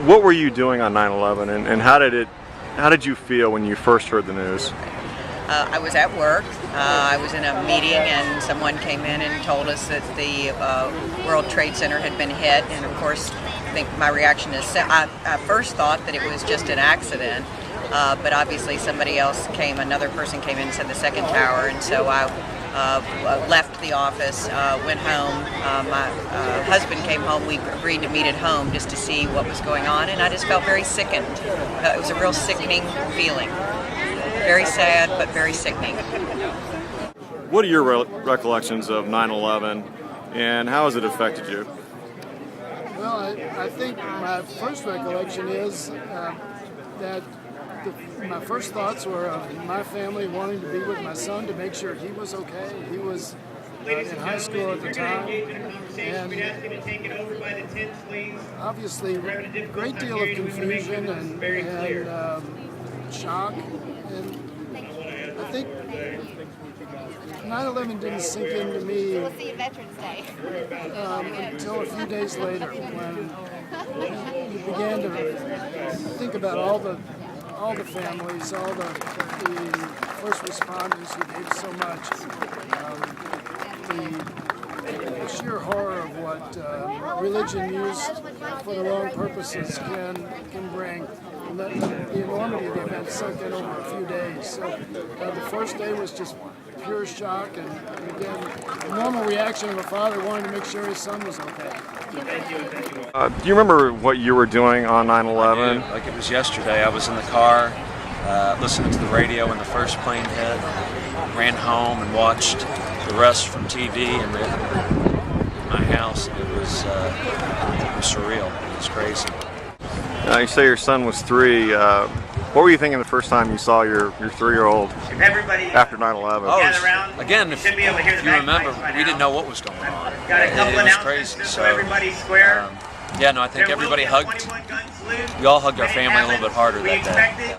What were you doing on 9/11, and how did you feel when you first heard the news? I was at work. I was in a meeting, and someone came in and told us that the World Trade Center had been hit. And of course, I think my reaction is I first thought that it was just an accident, but obviously another person came in and said the second tower, and so I left the office, went home. My husband came home. We agreed to meet at home just to see what was going on, and I just felt very sickened. It was a real sickening feeling. Very sad, but very sickening. What are your recollections of 9/11, and how has it affected you? Well, I think my first recollection is that my first thoughts were of my family wanting to be with my son to make sure he was okay. He was in high school at the time, and obviously a great deal of confusion and shock. And I think 9/11 didn't sink into me until a few days later, when you began to think about all the families, all the first responders who gave so much, the sheer horror of what religion used for the wrong purposes can bring. And the enormity of the event sunk in over a few days. So the first day was just pure shock, and again, the normal reaction of a father wanting to make sure his son was okay. Do you remember what you were doing on 9/11? Like it was yesterday. I was in the car listening to the when the first plane hit. Ran home and watched the rest from TV and in my house. It was surreal. It was crazy. You say your son was 3. What were you thinking the first time you saw your 3-year-old after 9/11? Oh, again, if you remember, we didn't know what was going on. It was crazy. So, yeah, no, I think everybody hugged. We all hugged our family a little bit harder that day.